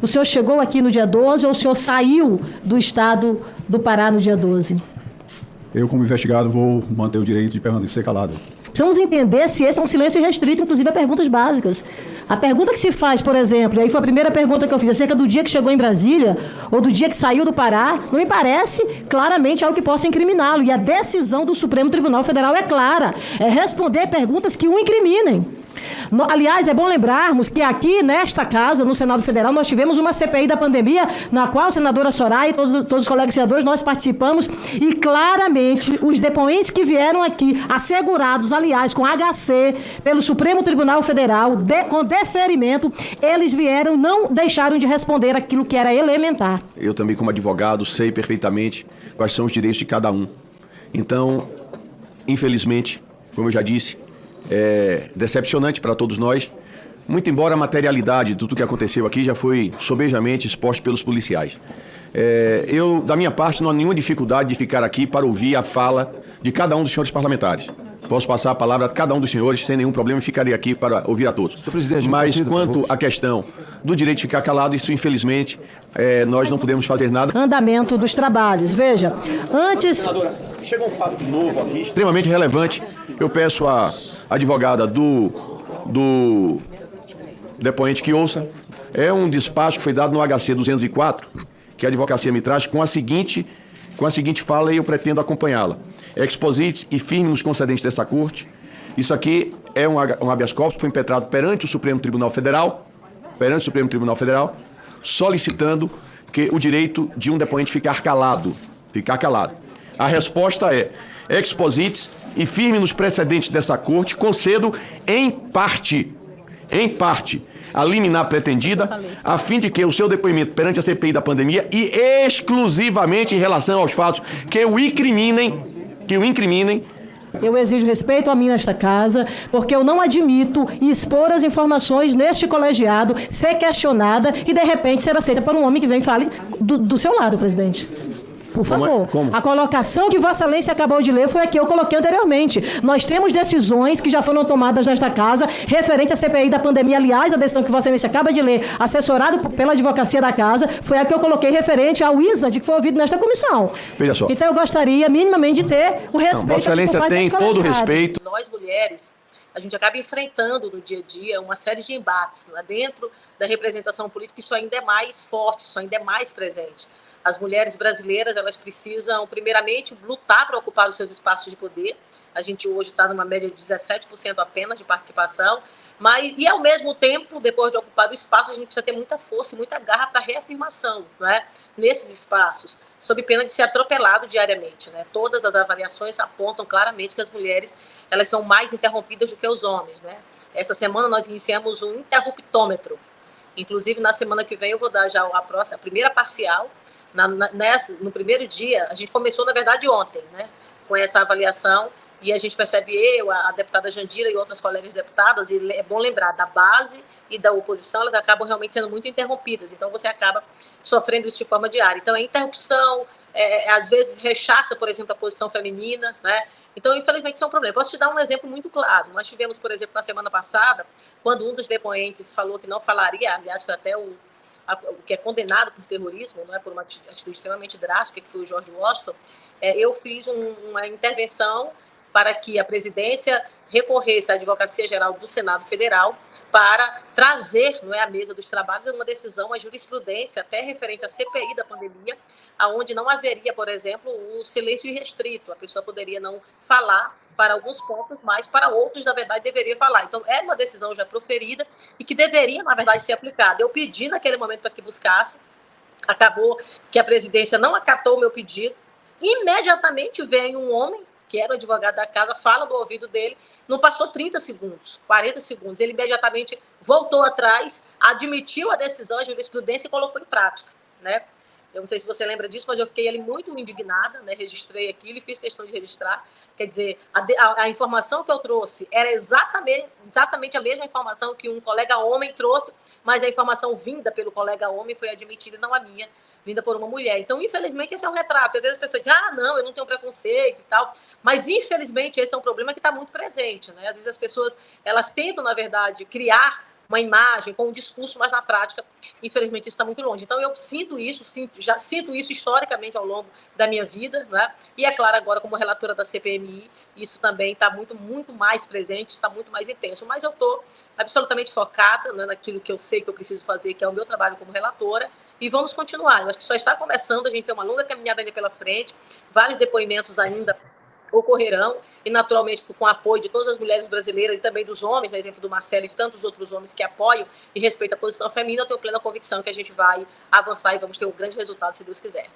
O senhor chegou aqui no dia 12 ou o senhor saiu do estado do Pará no dia 12? Eu, como investigado, vou manter o direito de permanecer calado. Precisamos entender se esse é um silêncio restrito, inclusive a perguntas básicas. A pergunta que se faz, por exemplo, e aí foi a primeira pergunta que eu fiz, acerca do dia que chegou em Brasília, ou do dia que saiu do Pará, não me parece claramente algo que possa incriminá-lo. E a decisão do Supremo Tribunal Federal é clara, é responder perguntas que o incriminem. Aliás, é bom lembrarmos que aqui, nesta casa, no Senado Federal, nós tivemos uma CPI da pandemia, na qual a senadora Soraya e todos os colegas senadores, nós participamos, e claramente os depoentes que vieram aqui, assegurados, aliás, com HC, pelo Supremo Tribunal Federal, com deferimento, eles vieram, não deixaram de responder aquilo que era elementar. Eu também, como advogado, sei perfeitamente quais são os direitos de cada um. Então, infelizmente, como eu já disse, é decepcionante para todos nós, muito embora a materialidade de tudo que aconteceu aqui já foi sobejamente exposta pelos policiais. Eu, da minha parte, não há nenhuma dificuldade de ficar aqui para ouvir a fala de cada um dos senhores parlamentares. Posso passar a palavra a cada um dos senhores sem nenhum problema e ficaria aqui para ouvir a todos. Mas quanto à questão do direito de ficar calado, isso infelizmente nós não podemos fazer nada. Andamento dos trabalhos. Veja, antes... Chegou um fato novo aqui, extremamente relevante. Eu peço à advogada do depoente que ouça. É um despacho que foi dado no HC 204, que a advocacia me traz, com a seguinte fala, e eu pretendo acompanhá-la. Exposite e firme nos concedentes desta corte. Isso aqui é um habeas corpus que foi impetrado perante o Supremo Tribunal Federal, solicitando que o direito de um depoente ficar calado. A resposta é: exposite e firme nos precedentes desta corte, concedo em parte, a liminar pretendida, a fim de que o seu depoimento perante a CPI da pandemia e exclusivamente em relação aos fatos que o incriminem. Eu exijo respeito a mim nesta casa, porque eu não admito expor as informações neste colegiado, ser questionada e, de repente, ser aceita por um homem que vem e fale do seu lado, presidente. Por favor. Como? A colocação que Vossa Excelência acabou de ler foi a que eu coloquei anteriormente. Nós temos decisões que já foram tomadas nesta casa referente à CPI da pandemia. Aliás, a decisão que Vossa Excelência acaba de ler, assessorado pela advocacia da casa, foi a que eu coloquei referente ao ISAD que foi ouvido nesta comissão. Veja só. Então eu gostaria minimamente de ter o respeito. Vossa Excelência tem todo o respeito. Nós, mulheres, a gente acaba enfrentando no dia a dia uma série de embates, né? Dentro da representação política, isso ainda é mais forte, isso ainda é mais presente. As mulheres brasileiras, elas precisam, primeiramente, lutar para ocupar os seus espaços de poder. A gente hoje está numa média de 17% apenas de participação, e, ao mesmo tempo, depois de ocupar o espaço, a gente precisa ter muita força e muita garra para a reafirmação, né, nesses espaços, sob pena de ser atropelado diariamente, né? Todas as avaliações apontam claramente que as mulheres, elas são mais interrompidas do que os homens, né? Essa semana nós iniciamos um interruptômetro. Inclusive, na semana que vem, eu vou dar já a primeira parcial. No primeiro dia, a gente começou, na verdade, ontem, né, com essa avaliação, e a gente percebe, a deputada Jandira e outras colegas deputadas, e é bom lembrar, da base e da oposição, elas acabam realmente sendo muito interrompidas, então você acaba sofrendo isso de forma diária. Então, é interrupção, às vezes rechaça, por exemplo, a posição feminina, né? Então, infelizmente, isso é um problema. Posso te dar um exemplo muito claro. Nós tivemos, por exemplo, na semana passada, quando um dos depoentes falou que não falaria, aliás, foi até o que é condenado por terrorismo, não é, por uma atitude extremamente drástica, que foi o George Washington, eu fiz uma intervenção para que a presidência recorresse à Advocacia Geral do Senado Federal para trazer, não é, à mesa dos trabalhos uma decisão, a jurisprudência, até referente à CPI da pandemia, aonde não haveria, por exemplo, o silêncio irrestrito. A pessoa poderia não falar para alguns pontos, mas para outros, na verdade, deveria falar. Então, é uma decisão já proferida e que deveria, na verdade, ser aplicada. Eu pedi naquele momento para que buscasse, acabou que a presidência não acatou o meu pedido. Imediatamente vem um homem, que era o advogado da casa, fala do ouvido dele, não passou 30 segundos, 40 segundos, ele imediatamente voltou atrás, admitiu a decisão, a jurisprudência e colocou em prática, né? Eu não sei se você lembra disso, mas eu fiquei ali muito indignada, né? Registrei aquilo e fiz questão de registrar. Quer dizer, a informação que eu trouxe era exatamente a mesma informação que um colega homem trouxe, mas a informação vinda pelo colega homem foi admitida, não a minha, vinda por uma mulher. Então, infelizmente, esse é um retrato. Às vezes as pessoas dizem, não, eu não tenho preconceito e tal, mas, infelizmente, esse é um problema que está muito presente, né? Às vezes as pessoas, elas tentam, na verdade, criar uma imagem, com um discurso, mas na prática, infelizmente, isso está muito longe. Então, eu sinto isso, já sinto isso historicamente ao longo da minha vida, né? E, é claro, agora, como relatora da CPMI, isso também está muito, muito mais presente, está muito mais intenso. Mas eu estou absolutamente focada, né, naquilo que eu sei que eu preciso fazer, que é o meu trabalho como relatora, e vamos continuar. Eu acho que só está começando, a gente tem uma longa caminhada ainda pela frente, vários depoimentos ainda ocorrerão, e naturalmente com o apoio de todas as mulheres brasileiras e também dos homens, a exemplo do Marcelo e de tantos outros homens que apoiam e respeitam a posição feminina, eu tenho plena convicção que a gente vai avançar e vamos ter um grande resultado, se Deus quiser.